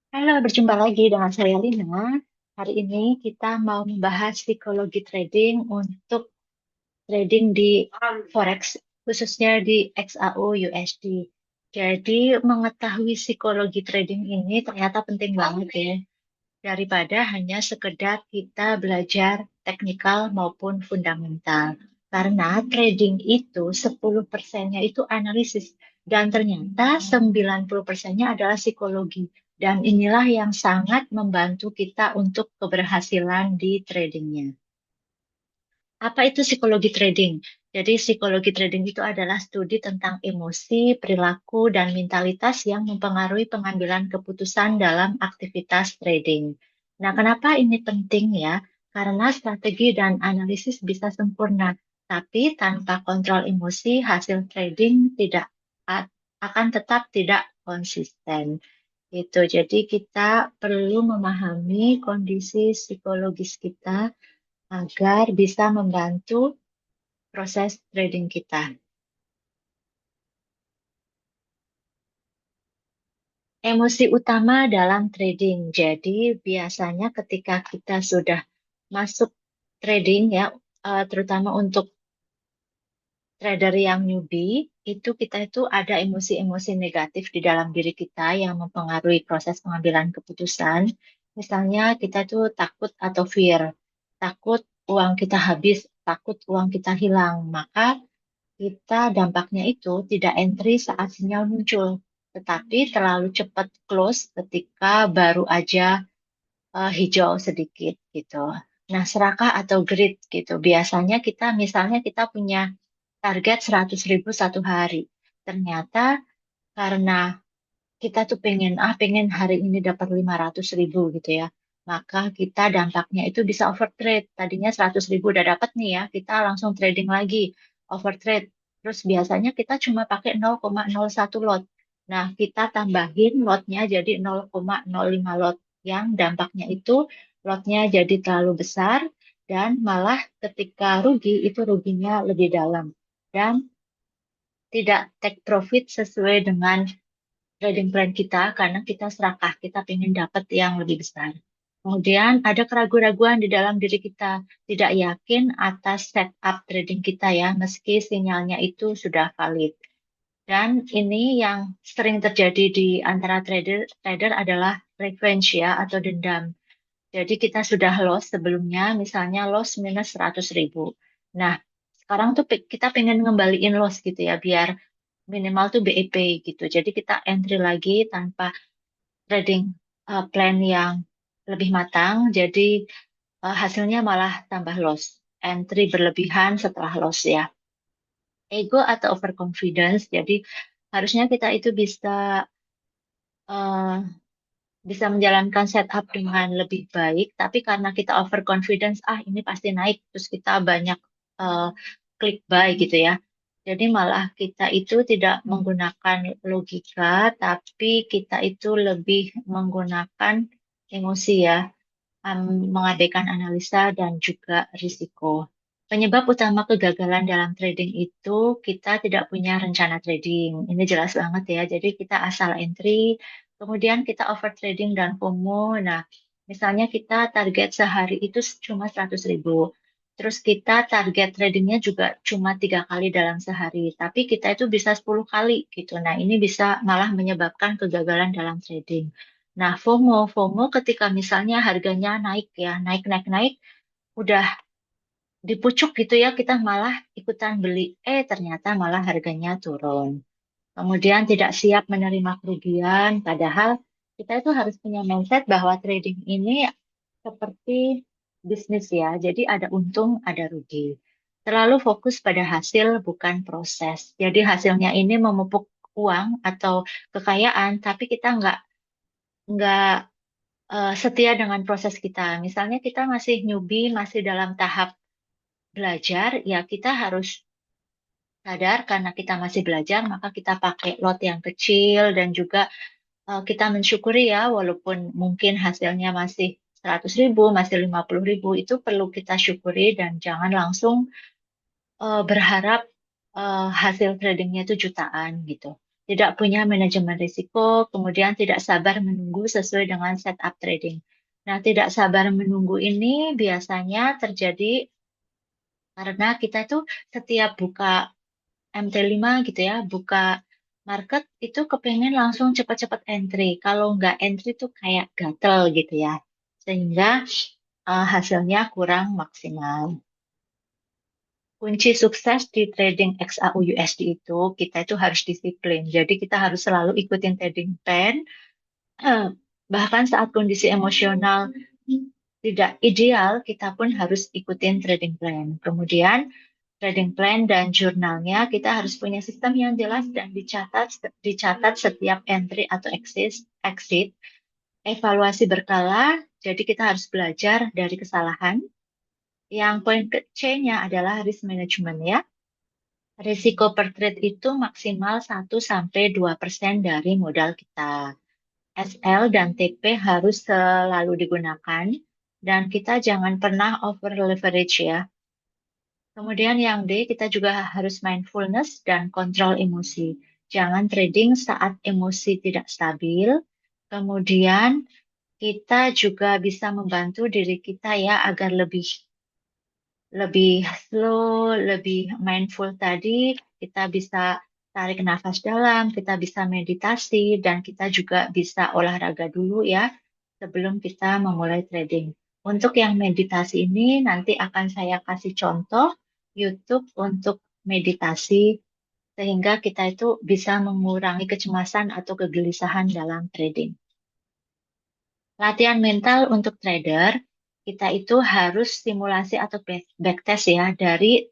Halo, berjumpa lagi dengan saya Lina. Hari ini kita mau membahas psikologi trading untuk trading di Forex, khususnya di XAU USD. Jadi, mengetahui psikologi trading ini ternyata penting banget ya, daripada hanya sekedar kita belajar teknikal maupun fundamental. Karena trading itu 10%-nya itu analisis dan ternyata 90%-nya adalah psikologi. Dan inilah yang sangat membantu kita untuk keberhasilan di tradingnya. Apa itu psikologi trading? Jadi psikologi trading itu adalah studi tentang emosi, perilaku, dan mentalitas yang mempengaruhi pengambilan keputusan dalam aktivitas trading. Nah, kenapa ini penting ya? Karena strategi dan analisis bisa sempurna, tapi tanpa kontrol emosi, hasil trading tidak akan tetap tidak konsisten. Itu. Jadi kita perlu memahami kondisi psikologis kita agar bisa membantu proses trading kita. Emosi utama dalam trading. Jadi biasanya ketika kita sudah masuk trading ya, terutama untuk trader yang newbie, itu kita itu ada emosi-emosi negatif di dalam diri kita yang mempengaruhi proses pengambilan keputusan. Misalnya kita tuh takut atau fear, takut uang kita habis, takut uang kita hilang. Maka kita dampaknya itu tidak entry saat sinyal muncul, tetapi terlalu cepat close ketika baru aja hijau sedikit gitu. Nah, serakah atau greed gitu. Biasanya kita misalnya kita punya target 100.000 satu hari. Ternyata karena kita tuh pengen hari ini dapat 500.000 gitu ya. Maka kita dampaknya itu bisa overtrade. Tadinya 100.000 udah dapat nih ya, kita langsung trading lagi, overtrade. Terus biasanya kita cuma pakai 0,01 lot. Nah, kita tambahin lotnya jadi 0,05 lot. Yang dampaknya itu lotnya jadi terlalu besar dan malah ketika rugi itu ruginya lebih dalam. Dan tidak take profit sesuai dengan trading plan kita karena kita serakah, kita pengen dapat yang lebih besar. Kemudian ada keraguan-raguan di dalam diri kita, tidak yakin atas setup trading kita ya, meski sinyalnya itu sudah valid. Dan ini yang sering terjadi di antara trader adalah revenge ya atau dendam. Jadi kita sudah loss sebelumnya, misalnya loss minus 100.000. Nah, sekarang tuh kita pengen ngembaliin loss gitu ya, biar minimal tuh BEP gitu. Jadi kita entry lagi tanpa trading plan yang lebih matang. Jadi hasilnya malah tambah loss. Entry berlebihan setelah loss ya. Ego atau overconfidence. Jadi harusnya kita itu eh, bisa menjalankan setup dengan lebih baik. Tapi karena kita overconfidence, ini pasti naik. Terus kita banyak eh, klik buy gitu ya. Jadi malah kita itu tidak menggunakan logika, tapi kita itu lebih menggunakan emosi ya, mengabaikan analisa dan juga risiko. Penyebab utama kegagalan dalam trading itu kita tidak punya rencana trading. Ini jelas banget ya. Jadi kita asal entry, kemudian kita over trading dan FOMO. Nah, misalnya kita target sehari itu cuma 100.000. Terus kita target tradingnya juga cuma 3 kali dalam sehari. Tapi kita itu bisa 10 kali gitu. Nah, ini bisa malah menyebabkan kegagalan dalam trading. Nah, FOMO ketika misalnya harganya naik ya, naik, udah di pucuk gitu ya, kita malah ikutan beli, ternyata malah harganya turun. Kemudian tidak siap menerima kerugian, padahal kita itu harus punya mindset bahwa trading ini seperti bisnis ya, jadi ada untung, ada rugi. Terlalu fokus pada hasil, bukan proses. Jadi hasilnya ini memupuk uang atau kekayaan, tapi kita nggak setia dengan proses kita. Misalnya kita masih newbie, masih dalam tahap belajar, ya kita harus sadar karena kita masih belajar, maka kita pakai lot yang kecil dan juga kita mensyukuri ya, walaupun mungkin hasilnya masih 100.000, masih 50.000, itu perlu kita syukuri dan jangan langsung berharap hasil tradingnya itu jutaan gitu. tidak punya manajemen risiko, kemudian tidak sabar menunggu sesuai dengan setup trading. Nah, tidak sabar menunggu ini biasanya terjadi karena kita itu setiap buka MT5 gitu ya, buka market itu kepengen langsung cepat-cepat entry. Kalau nggak entry tuh kayak gatel gitu ya. Sehingga hasilnya kurang maksimal. Kunci sukses di trading XAU USD itu kita itu harus disiplin. Jadi kita harus selalu ikutin trading plan. Eh, Bahkan saat kondisi emosional tidak ideal, kita pun harus ikutin trading plan. Kemudian trading plan dan jurnalnya kita harus punya sistem yang jelas dan dicatat setiap entry atau exit, evaluasi berkala. Jadi kita harus belajar dari kesalahan. Yang poin C-nya adalah risk management ya. Risiko per trade itu maksimal 1-2% dari modal kita. SL dan TP harus selalu digunakan dan kita jangan pernah over leverage ya. Kemudian yang D, kita juga harus mindfulness dan kontrol emosi. Jangan trading saat emosi tidak stabil. Kemudian kita juga bisa membantu diri kita ya agar lebih lebih slow, lebih mindful tadi, kita bisa tarik nafas dalam, kita bisa meditasi, dan kita juga bisa olahraga dulu ya sebelum kita memulai trading. Untuk yang meditasi ini nanti akan saya kasih contoh YouTube untuk meditasi sehingga kita itu bisa mengurangi kecemasan atau kegelisahan dalam trading. Latihan mental untuk trader, kita itu harus simulasi atau backtest ya dari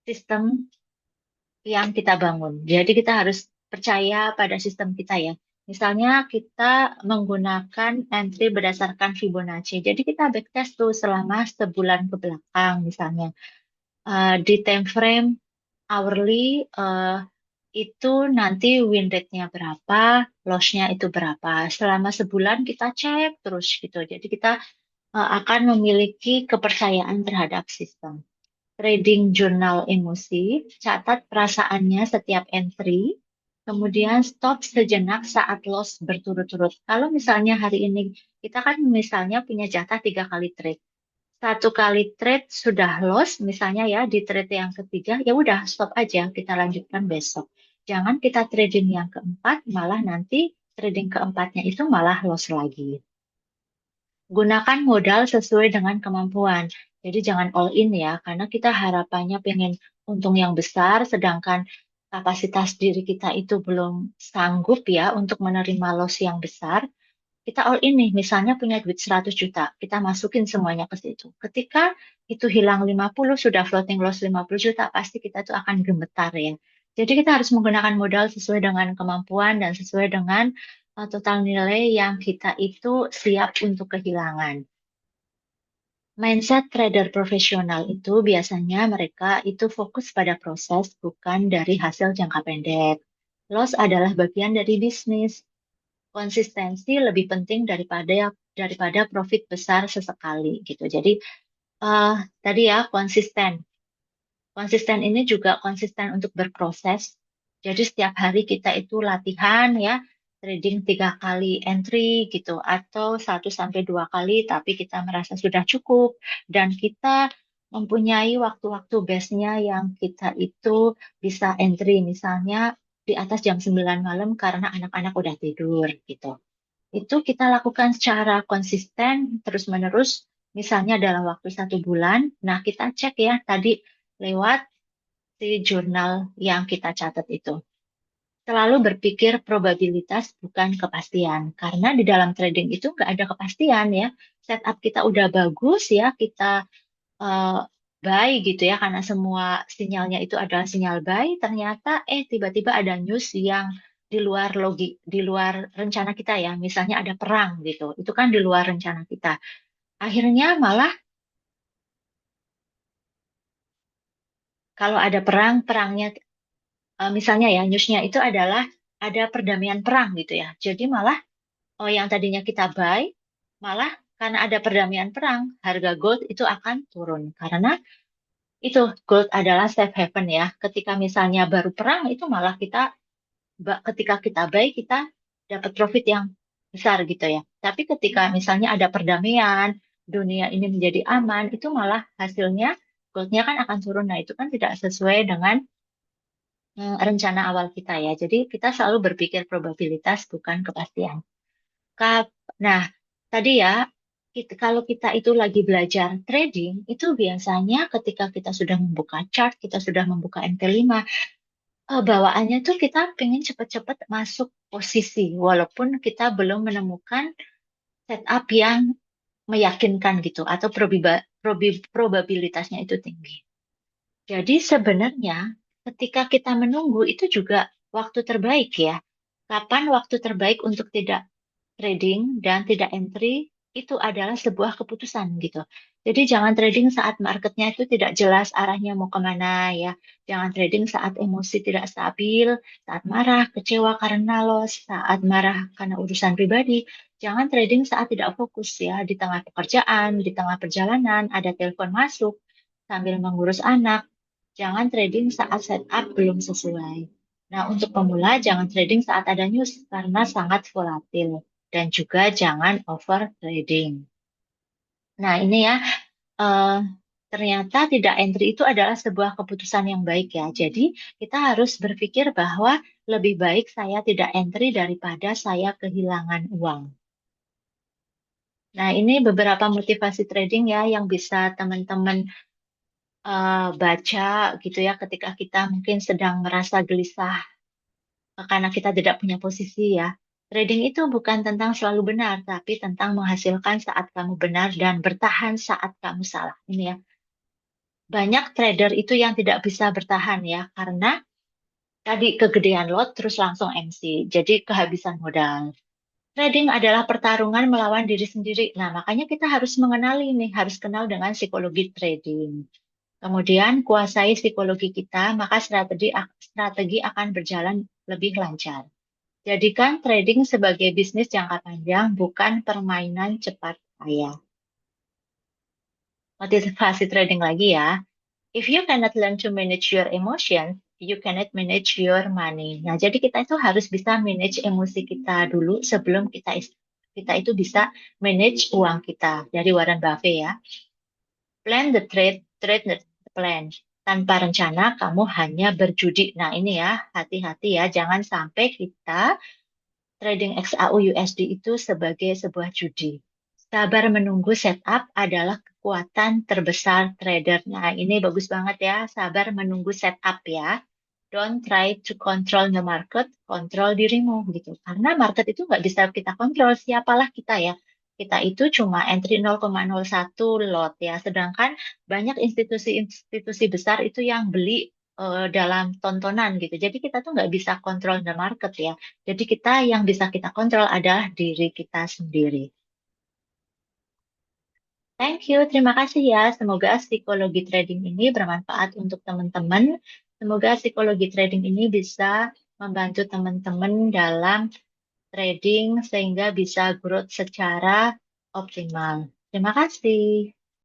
sistem yang kita bangun. Jadi kita harus percaya pada sistem kita ya. Misalnya kita menggunakan entry berdasarkan Fibonacci. Jadi kita backtest tuh selama sebulan ke belakang misalnya. Di time frame hourly itu nanti win rate-nya berapa, loss-nya itu berapa. Selama sebulan kita cek terus gitu. Jadi kita akan memiliki kepercayaan terhadap sistem. Trading jurnal emosi, catat perasaannya setiap entry, kemudian stop sejenak saat loss berturut-turut. Kalau misalnya hari ini kita kan misalnya punya jatah 3 kali trade. 1 kali trade sudah loss, misalnya ya di trade yang ketiga, ya udah stop aja, kita lanjutkan besok. Jangan kita trading yang keempat, malah nanti trading keempatnya itu malah loss lagi. Gunakan modal sesuai dengan kemampuan. Jadi jangan all in ya, karena kita harapannya pengen untung yang besar, sedangkan kapasitas diri kita itu belum sanggup ya untuk menerima loss yang besar. Kita all in nih, misalnya punya duit 100 juta, kita masukin semuanya ke situ. Ketika itu hilang 50, sudah floating loss 50 juta, pasti kita tuh akan gemetar ya. Jadi kita harus menggunakan modal sesuai dengan kemampuan dan sesuai dengan total nilai yang kita itu siap untuk kehilangan. Mindset trader profesional itu biasanya mereka itu fokus pada proses, bukan dari hasil jangka pendek. Loss adalah bagian dari bisnis. Konsistensi lebih penting daripada profit besar sesekali gitu. Jadi eh, tadi ya konsisten. Konsisten ini juga konsisten untuk berproses. Jadi setiap hari kita itu latihan ya, trading 3 kali entry gitu, atau 1-2 kali, tapi kita merasa sudah cukup dan kita mempunyai waktu-waktu base-nya yang kita itu bisa entry, misalnya di atas jam 9 malam karena anak-anak udah tidur gitu. Itu kita lakukan secara konsisten terus-menerus, misalnya dalam waktu 1 bulan. Nah, kita cek ya tadi lewat si jurnal yang kita catat itu. Selalu berpikir probabilitas bukan kepastian. Karena di dalam trading itu nggak ada kepastian ya. Setup kita udah bagus ya, kita eh, buy gitu ya, karena semua sinyalnya itu adalah sinyal buy. Ternyata tiba-tiba ada news yang di luar di luar rencana kita ya. Misalnya ada perang gitu. Itu kan di luar rencana kita. Akhirnya malah kalau ada perang, perangnya misalnya ya newsnya itu adalah ada perdamaian perang gitu ya. Jadi malah yang tadinya kita buy, malah karena ada perdamaian perang, harga gold itu akan turun. Karena itu gold adalah safe haven ya. Ketika misalnya baru perang itu malah kita ketika kita buy kita dapat profit yang besar gitu ya. Tapi ketika misalnya ada perdamaian, dunia ini menjadi aman, itu malah hasilnya goldnya kan akan turun. Nah, itu kan tidak sesuai dengan rencana awal kita ya. Jadi kita selalu berpikir probabilitas bukan kepastian. Kap- Nah, tadi ya, kalau kita itu lagi belajar trading, itu biasanya ketika kita sudah membuka chart, kita sudah membuka MT5, bawaannya tuh kita pengen cepet-cepet masuk posisi, walaupun kita belum menemukan setup yang meyakinkan gitu, atau probabilitasnya itu tinggi. Jadi sebenarnya ketika kita menunggu itu juga waktu terbaik ya. Kapan waktu terbaik untuk tidak trading dan tidak entry itu adalah sebuah keputusan gitu. Jadi jangan trading saat marketnya itu tidak jelas arahnya mau kemana ya. Jangan trading saat emosi tidak stabil, saat marah, kecewa karena loss, saat marah karena urusan pribadi. Jangan trading saat tidak fokus ya, di tengah pekerjaan, di tengah perjalanan, ada telepon masuk, sambil mengurus anak. Jangan trading saat setup belum sesuai. Nah, untuk pemula, jangan trading saat ada news karena sangat volatil. Dan juga jangan over trading. Nah, ini ya, eh, ternyata tidak entry itu adalah sebuah keputusan yang baik ya. Jadi, kita harus berpikir bahwa lebih baik saya tidak entry daripada saya kehilangan uang. Nah, ini beberapa motivasi trading ya yang bisa teman-teman baca gitu ya ketika kita mungkin sedang merasa gelisah karena kita tidak punya posisi ya. Trading itu bukan tentang selalu benar, tapi tentang menghasilkan saat kamu benar dan bertahan saat kamu salah. Ini ya. Banyak trader itu yang tidak bisa bertahan ya, karena tadi kegedean lot terus langsung MC. Jadi kehabisan modal. Trading adalah pertarungan melawan diri sendiri. Nah, makanya kita harus mengenali nih, harus kenal dengan psikologi trading. Kemudian kuasai psikologi kita, maka strategi akan berjalan lebih lancar. Jadikan trading sebagai bisnis jangka panjang, bukan permainan cepat kaya. Motivasi trading lagi ya. If you cannot learn to manage your emotions, you cannot manage your money. Nah, jadi kita itu harus bisa manage emosi kita dulu sebelum kita itu bisa manage uang kita. Dari Warren Buffett ya. Plan the trade, trade the plan. Tanpa rencana, kamu hanya berjudi. Nah, ini ya, hati-hati ya. Jangan sampai kita trading XAU USD itu sebagai sebuah judi. Sabar menunggu setup adalah kekuatan terbesar trader. Nah, ini bagus banget ya. Sabar menunggu setup ya. Don't try to control the market, kontrol dirimu gitu. Karena market itu nggak bisa kita kontrol, siapalah kita ya. Kita itu cuma entry 0,01 lot ya. Sedangkan banyak institusi-institusi besar itu yang beli dalam tontonan gitu. Jadi kita tuh nggak bisa kontrol the market ya. Jadi kita yang bisa kita kontrol adalah diri kita sendiri. Thank you, terima kasih ya. Semoga psikologi trading ini bermanfaat untuk teman-teman. Semoga psikologi trading ini bisa membantu teman-teman dalam trading sehingga bisa growth secara optimal. Terima kasih.